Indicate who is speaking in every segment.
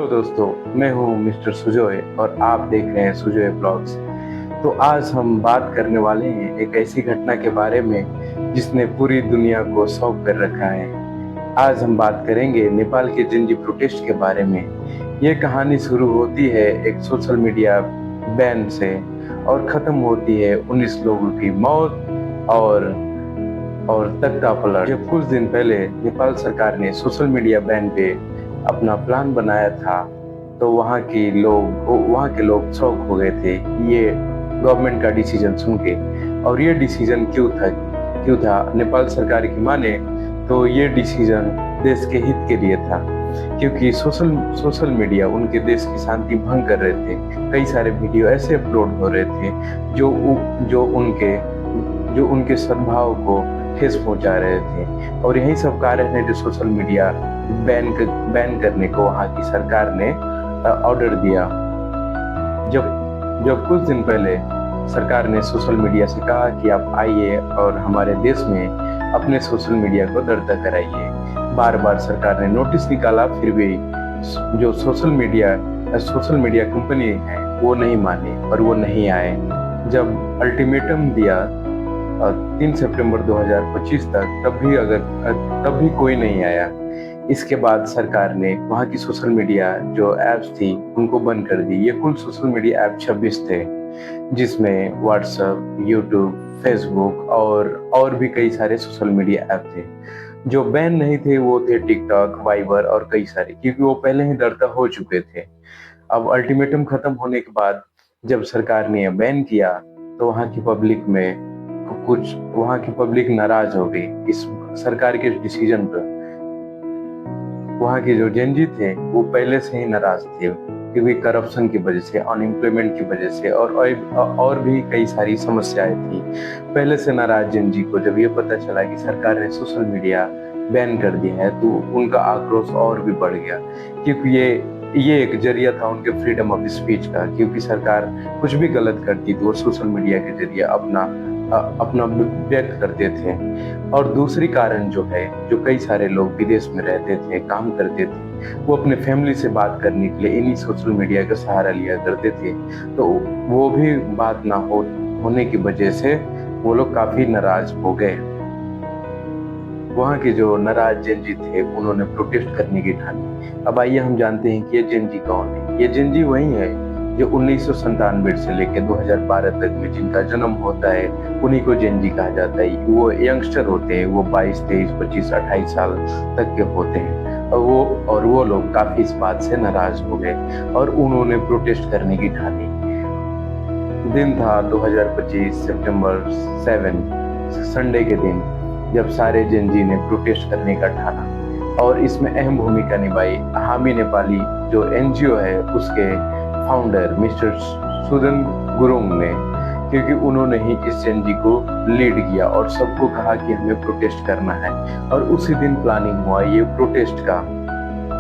Speaker 1: Hello दोस्तों, मैं हूं मिस्टर सुजोय और आप देख रहे हैं सुजोय ब्लॉग्स। तो आज हम बात करने वाले हैं एक ऐसी घटना के बारे में जिसने पूरी दुनिया को शॉक कर रखा है। आज हम बात करेंगे नेपाल के जेनजी प्रोटेस्ट के बारे में। ये कहानी शुरू होती है एक सोशल मीडिया बैन से और खत्म होती है 19 लोगों की मौत और तख्ता पलट। जब कुछ दिन पहले नेपाल सरकार ने सोशल मीडिया बैन पे अपना प्लान बनाया था तो वहाँ के लोग शॉक हो गए थे ये गवर्नमेंट का डिसीजन सुन के। और ये डिसीजन क्यों था नेपाल सरकार की माने तो ये डिसीजन देश के हित के लिए था, क्योंकि सोशल मीडिया उनके देश की शांति भंग कर रहे थे। कई सारे वीडियो ऐसे अपलोड हो रहे थे जो उनके सद्भाव को ठेस पहुंचा रहे थे। और यही सब कारण है जो सोशल मीडिया बैन करने को वहाँ की सरकार ने ऑर्डर दिया। जब कुछ दिन पहले सरकार ने सोशल मीडिया से कहा कि आप आइए और हमारे देश में अपने सोशल मीडिया को दर्ज कराइए। बार बार सरकार ने नोटिस निकाला, फिर भी जो सोशल मीडिया कंपनी है वो नहीं माने और वो नहीं आए। जब अल्टीमेटम दिया 3 सितंबर 2025 तक, तब भी कोई नहीं आया। इसके बाद सरकार ने वहाँ की सोशल मीडिया जो ऐप्स थी उनको बंद कर दी। ये कुल सोशल मीडिया ऐप 26 थे, जिसमें व्हाट्सएप, यूट्यूब, फेसबुक और भी कई सारे सोशल मीडिया ऐप थे। जो बैन नहीं थे वो थे टिकटॉक, वाइबर और कई सारे, क्योंकि वो पहले ही दर्ता हो चुके थे। अब अल्टीमेटम खत्म होने के बाद जब सरकार ने बैन किया तो वहाँ की पब्लिक नाराज हो गई इस सरकार के डिसीजन पर। वहाँ के जो जेनजी थे वो पहले से ही नाराज थे, क्योंकि करप्शन की वजह से, अनएम्प्लॉयमेंट की वजह से और भी कई सारी समस्याएं थी। पहले से नाराज जेनजी को जब ये पता चला कि सरकार ने सोशल मीडिया बैन कर दिया है तो उनका आक्रोश और भी बढ़ गया, क्योंकि ये एक जरिया था उनके फ्रीडम ऑफ स्पीच का। क्योंकि सरकार कुछ भी गलत करती तो वो सोशल मीडिया के जरिए अपना व्यक्त करते थे। और दूसरी कारण जो कई सारे लोग विदेश में रहते थे, काम करते थे, वो अपने फैमिली से बात करने के लिए इन्हीं सोशल मीडिया का सहारा लिया करते थे। तो वो भी बात ना होने की वजह से वो लोग काफी नाराज हो गए। वहाँ के जो नाराज जेनजी थे उन्होंने प्रोटेस्ट करने की ठानी। अब आइए हम जानते हैं कि ये जेनजी कौन है। ये जेनजी वही है जो 1997 से लेकर 2012 तक में जिनका जन्म होता है, उन्हीं को जेनजी कहा जाता है। वो यंगस्टर होते हैं, वो 22, 23, 25, 28 साल तक के होते हैं। और वो लोग काफी इस बात से नाराज हो गए और उन्होंने प्रोटेस्ट करने की ठानी। दिन था 2025 सितंबर 7, संडे के दिन, जब सारे जेनजी ने प्रोटेस्ट करने का ठाना। और इसमें अहम भूमिका निभाई हामी नेपाली जो एनजीओ है उसके फाउंडर मिस्टर सुदन गुरुङ ने, क्योंकि उन्होंने ही इस जेनजी को लीड किया और सबको कहा कि हमें प्रोटेस्ट करना है। और उसी दिन प्लानिंग हुआ ये प्रोटेस्ट का।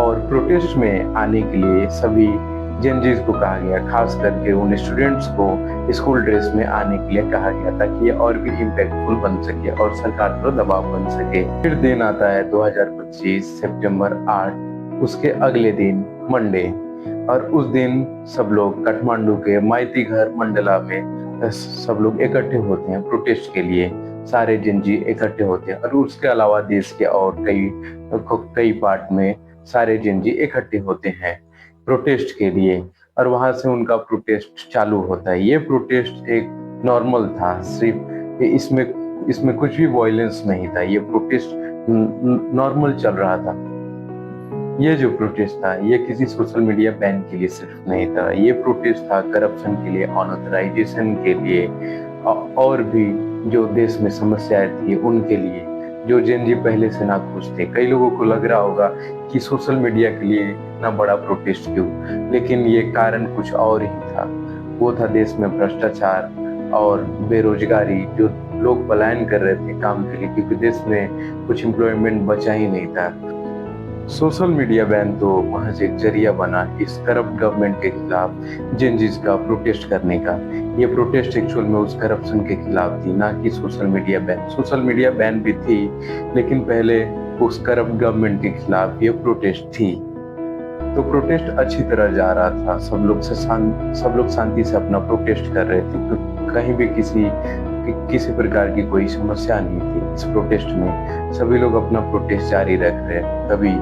Speaker 1: और प्रोटेस्ट में आने के लिए सभी जेनजीज को कहा गया, खास करके उन स्टूडेंट्स को स्कूल ड्रेस में आने के लिए कहा गया, ताकि ये और भी इम्पैक्टफुल बन सके और सरकार पर दबाव बन सके। फिर दिन आता है 2025 सितंबर 8, उसके अगले दिन मंडे। और उस दिन सब लोग काठमांडू के माइती घर मंडला में सब लोग इकट्ठे होते हैं प्रोटेस्ट के लिए। सारे जेनजी इकट्ठे होते हैं और उसके अलावा देश के और कई पार्ट में सारे जेनजी इकट्ठे होते हैं प्रोटेस्ट के लिए। और वहां से उनका प्रोटेस्ट चालू होता है। ये प्रोटेस्ट एक नॉर्मल था, सिर्फ इसमें कुछ भी वायलेंस नहीं था। ये प्रोटेस्ट नॉर्मल चल रहा था। ये जो प्रोटेस्ट था ये किसी सोशल मीडिया बैन के लिए सिर्फ नहीं था, ये प्रोटेस्ट था करप्शन के लिए, अनऑथराइजेशन के लिए और भी जो देश में समस्याएं थी उनके लिए, जो जेनजी पहले से ना खुश थे। कई लोगों को लग रहा होगा कि सोशल मीडिया के लिए इतना बड़ा प्रोटेस्ट क्यों, लेकिन ये कारण कुछ और ही था। वो था देश में भ्रष्टाचार और बेरोजगारी, जो लोग पलायन कर रहे थे काम के लिए, क्योंकि देश में कुछ एम्प्लॉयमेंट बचा ही नहीं था। सोशल मीडिया बैन तो महज एक जरिया बना इस करप्ट गवर्नमेंट के खिलाफ जेनजीज का प्रोटेस्ट करने का। ये प्रोटेस्ट एक्चुअल में उस करप्शन के खिलाफ थी, ना कि social media ban. Social media ban भी थी, लेकिन पहले उस करप्ट गवर्नमेंट के खिलाफ ये प्रोटेस्ट थी। तो प्रोटेस्ट अच्छी तरह जा रहा था। सब लोग शांति से अपना प्रोटेस्ट कर रहे थे, कहीं भी किसी प्रकार की कोई समस्या नहीं थी इस प्रोटेस्ट में। सभी लोग अपना प्रोटेस्ट जारी रख रहे हैं। तभी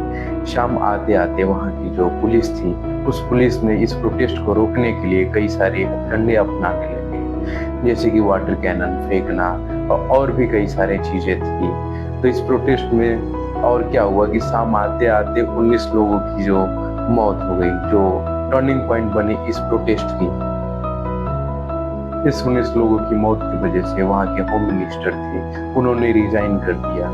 Speaker 1: शाम आते आते वहाँ की जो पुलिस थी, उस पुलिस ने इस प्रोटेस्ट को रोकने के लिए कई सारे हथकंडे अपनाने लगे, जैसे कि वाटर कैनन फेंकना और भी कई सारी चीजें थी। तो इस प्रोटेस्ट में और क्या हुआ कि शाम आते आते 19 लोगों की जो मौत हो गई, जो टर्निंग पॉइंट बनी इस प्रोटेस्ट की। इस 19 लोगों की मौत की वजह से वहाँ के होम मिनिस्टर थे, उन्होंने रिजाइन कर दिया,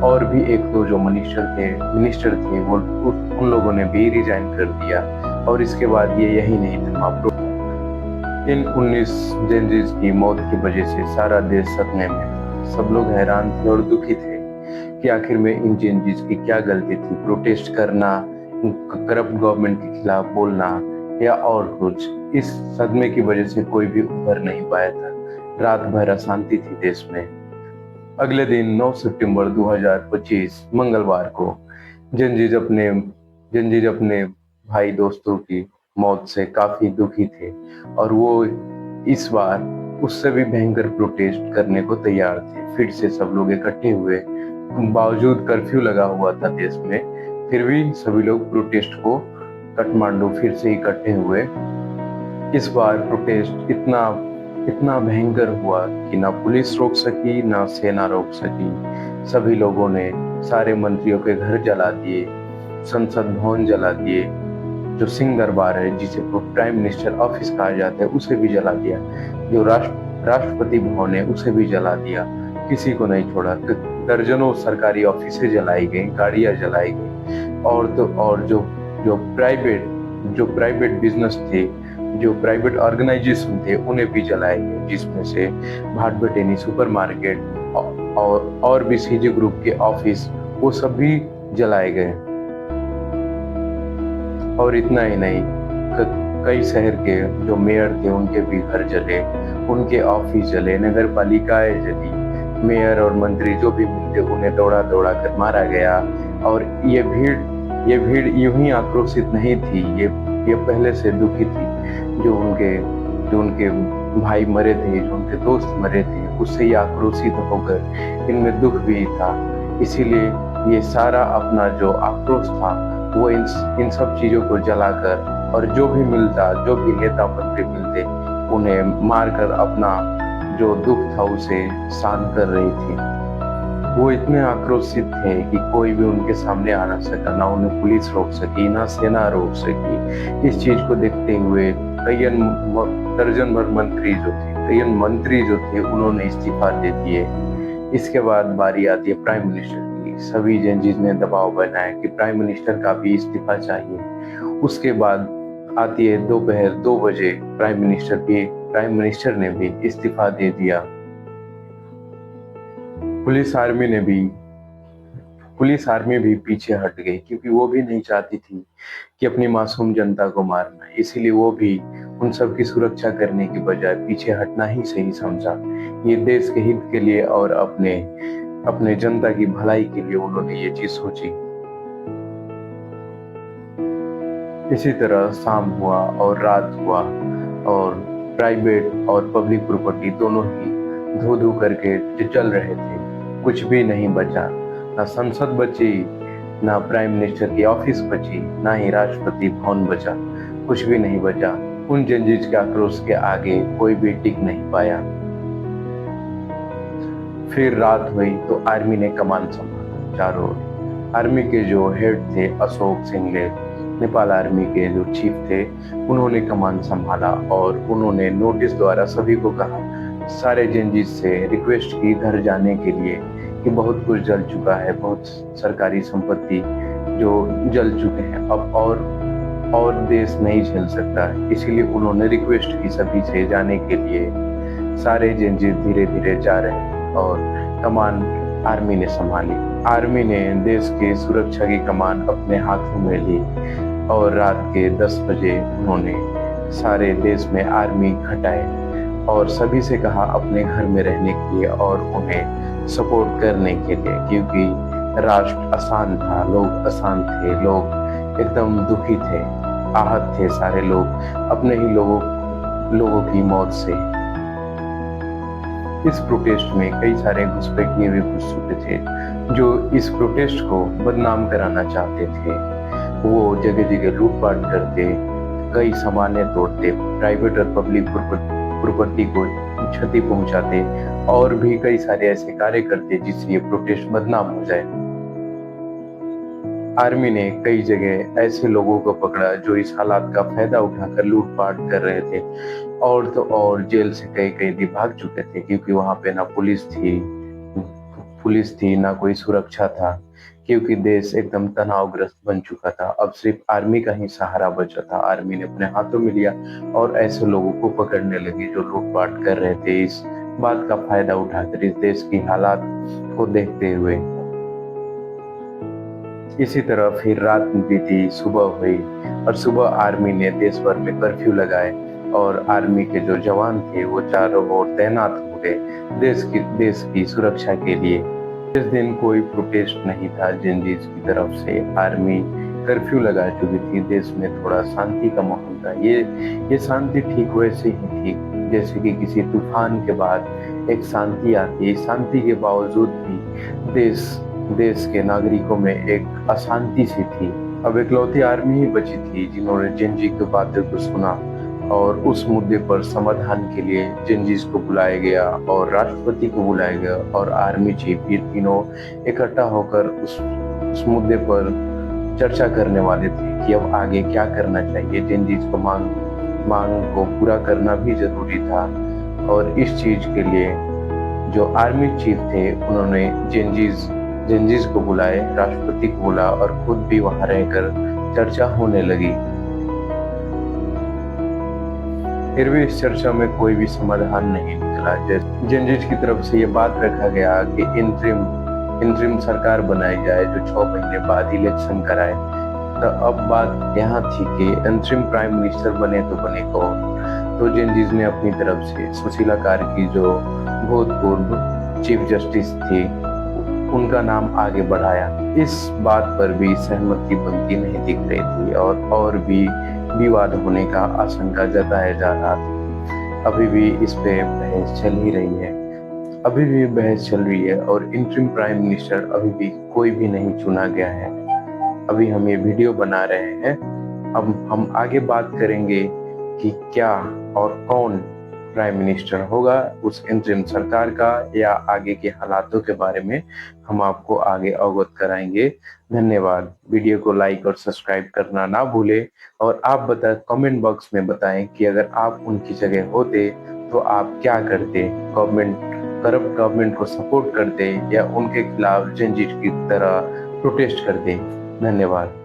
Speaker 1: और भी एक दो जो मिनिस्टर थे वो उन लोगों ने भी रिजाइन कर दिया। और इसके बाद ये यही नहीं थमा। इन 19 जेनजीज की मौत की वजह से सारा देश सदमे में था। सब लोग हैरान थे और दुखी थे कि आखिर में इन जेनजीज की क्या गलती थी, प्रोटेस्ट करना, करप्ट गवर्नमेंट के खिलाफ बोलना या और कुछ। इस सदमे की वजह से कोई भी उभर नहीं पाया था। रात भर अशांति थी देश में। अगले दिन 9 सितंबर 2025 मंगलवार को जेनजीज अपने भाई दोस्तों की मौत से काफी दुखी थे और वो इस बार उससे भी भयंकर प्रोटेस्ट करने को तैयार थे। फिर से सब लोग इकट्ठे हुए, बावजूद कर्फ्यू लगा हुआ था देश में, फिर भी सभी लोग प्रोटेस्ट को काठमांडू फिर से इकट्ठे हुए। इस बार प्रोटेस्ट इतना भयंकर हुआ कि ना पुलिस रोक सकी ना सेना रोक सकी। सभी लोगों ने सारे मंत्रियों के घर जला दिए, संसद भवन जला दिए, जो सिंह दरबार है जिसे प्राइम मिनिस्टर ऑफिस कहा जाता है उसे भी जला दिया, जो राष्ट्रपति भवन है उसे भी जला दिया, किसी को नहीं छोड़ा। दर्जनों सरकारी ऑफिसें जलाई गई, गाड़ियां जलाई गई, और जो प्राइवेट बिजनेस थे, जो प्राइवेट ऑर्गेनाइजेशन थे उन्हें भी जलाए गए, जिसमें से भाट बटेनी सुपरमार्केट और भी सीजे ग्रुप के ऑफिस, वो सब भी जलाए गए। और इतना ही नहीं, कई शहर के जो मेयर थे उनके भी घर जले, उनके ऑफिस जले, नगर पालिकाएं जली, मेयर और मंत्री जो भी मिलते उन्हें दौड़ा दौड़ा कर मारा गया। और ये भीड़ यूं ही आक्रोशित नहीं थी, ये पहले से दुखी थी। जो उनके भाई मरे थे, जो उनके दोस्त मरे थे, उससे ये आक्रोशित होकर इनमें दुख भी था। इसीलिए ये सारा अपना जो आक्रोश था वो इन सब चीजों को जलाकर, और जो भी नेता मंत्री मिलते उन्हें मारकर अपना जो दुख था उसे शांत कर रही थी। वो इतने आक्रोशित थे कि कोई भी उनके सामने आ ना सका, ना उन्हें पुलिस रोक सकी, ना सेना रोक सकी। इस चीज को देखते हुए दर्जन भर मंत्री जो थे उन्होंने इस्तीफा दे दिए। इसके बाद बारी आती है प्राइम मिनिस्टर की। सभी जेनजीज ने दबाव बनाया कि प्राइम मिनिस्टर का भी इस्तीफा चाहिए। उसके बाद आती है दोपहर 2 बजे, प्राइम मिनिस्टर ने भी इस्तीफा दे दिया। पुलिस आर्मी भी पीछे हट गई, क्योंकि वो भी नहीं चाहती थी कि अपनी मासूम जनता को मारना। इसीलिए वो भी उन सब की सुरक्षा करने की बजाय पीछे हटना ही सही समझा। ये देश के हित के लिए और अपने जनता की भलाई के लिए उन्होंने ये चीज सोची। इसी तरह शाम हुआ और रात हुआ, और प्राइवेट और पब्लिक प्रॉपर्टी दोनों ही धो धो करके जल रहे थे। कुछ भी नहीं बचा, ना संसद बची, ना प्राइम मिनिस्टर की ऑफिस बची, ना ही राष्ट्रपति भवन बचा। कुछ भी नहीं बचा। उन जेनजीज के आक्रोश के आगे कोई भी टिक नहीं पाया। फिर रात हुई तो आर्मी ने कमान संभाला चारों ओर। आर्मी के जो हेड थे अशोक सिंगले, नेपाल आर्मी के जो चीफ थे, उन्होंने कमान संभाला और उन्होंने नोटिस द्वारा सभी को कहा, सारे जेनजीज से रिक्वेस्ट की घर जाने के लिए कि बहुत कुछ जल चुका है, बहुत सरकारी संपत्ति जो जल चुके हैं, अब और देश नहीं झेल सकता है। इसीलिए उन्होंने रिक्वेस्ट की सभी से जाने के लिए। सारे जेनजीज धीरे धीरे जा रहे हैं और कमान आर्मी ने संभाली। आर्मी ने देश की सुरक्षा की कमान अपने हाथों में ली और रात के 10 बजे उन्होंने सारे देश में आर्मी घटाए और सभी से कहा अपने घर में रहने के लिए और उन्हें सपोर्ट करने के लिए, क्योंकि राष्ट्र अशांत था, लोग अशांत थे, लोग एकदम दुखी थे, आहत थे सारे लोग अपने ही लोगों की मौत से। इस प्रोटेस्ट में कई सारे घुसपैठिए भी घुस चुके थे जो इस प्रोटेस्ट को बदनाम कराना चाहते थे। वो जगह जगह लूटपाट करते, कई सामान्य तोड़ते, प्राइवेट और पब्लिक प्रॉपर्टी को क्षति पहुंचाते और भी कई सारे ऐसे कार्य करते जिससे ये प्रोटेस्ट बदनाम हो जाए। आर्मी ने कई जगह ऐसे लोगों को पकड़ा जो इस हालात का फायदा उठाकर लूटपाट कर रहे थे, और तो और जेल से कई कैदी भाग चुके थे क्योंकि वहां पे ना पुलिस थी ना कोई सुरक्षा था, क्योंकि देश एकदम तनावग्रस्त बन चुका था। अब सिर्फ आर्मी का ही सहारा बचा था। आर्मी ने अपने हाथों में लिया और ऐसे लोगों को पकड़ने लगी जो लूटपाट कर रहे थे इस बात का फायदा उठाकर, इस देश की हालात को देखते हुए। इसी तरह फिर रात बीती, सुबह हुई और सुबह आर्मी ने देश भर में कर्फ्यू लगाए और आर्मी के जो जवान थे वो चारों ओर तैनात हो गए देश की सुरक्षा के लिए। इस दिन कोई प्रोटेस्ट नहीं था जेनजीज की तरफ से। आर्मी कर्फ्यू लगा चुकी थी, देश में थोड़ा शांति का माहौल था। ये शांति ठीक वैसे ही थी जैसे कि किसी तूफान के बाद एक शांति आती है। शांति के बावजूद भी देश के नागरिकों में एक अशांति सी थी। अब इकलौती आर्मी ही बची थी जिन्होंने जेनजी की बातों को सुना और उस मुद्दे पर समाधान के लिए जेनजीज को बुलाया गया और राष्ट्रपति को बुलाया गया और आर्मी चीफ, ये तीनों इकट्ठा होकर उस मुद्दे पर चर्चा करने वाले थे कि अब आगे क्या करना चाहिए। जेनजीज को मांग को पूरा करना भी जरूरी था और इस चीज के लिए जो आर्मी चीफ थे उन्होंने जेनजीज को बुलाए, राष्ट्रपति को बुला और खुद भी वहां रहकर चर्चा होने लगी। फिर भी इस चर्चा में कोई भी समाधान नहीं निकला। जेनजीज की तरफ से ये बात रखा गया कि इंटरिम सरकार बनाई जाए जो 6 महीने बाद इलेक्शन कराए। तो अब बात यहाँ थी कि इंटरिम प्राइम मिनिस्टर बने तो बने कौन। तो जेनजीज ने अपनी तरफ से सुशीला कार्की जो भूतपूर्व चीफ जस्टिस थी उनका नाम आगे बढ़ाया। इस बात पर भी सहमति बनती नहीं दिख रही थी और भी विवाद होने का आशंका जताया जा रहा था। अभी भी इस पे बहस चल ही रही है, अभी भी बहस चल रही है और इंटरिम प्राइम मिनिस्टर अभी भी कोई भी नहीं चुना गया है। अभी हम ये वीडियो बना रहे हैं, अब हम आगे बात करेंगे कि क्या और कौन प्राइम मिनिस्टर होगा उस इंटरिम सरकार का, या आगे के हालातों के बारे में हम आपको आगे अवगत कराएंगे। धन्यवाद। वीडियो को लाइक और सब्सक्राइब करना ना भूले और आप कमेंट बॉक्स में बताएं कि अगर आप उनकी जगह होते तो आप क्या करते। करप्ट गवर्नमेंट को सपोर्ट करते या उनके खिलाफ जेनजी की तरह प्रोटेस्ट करते। धन्यवाद।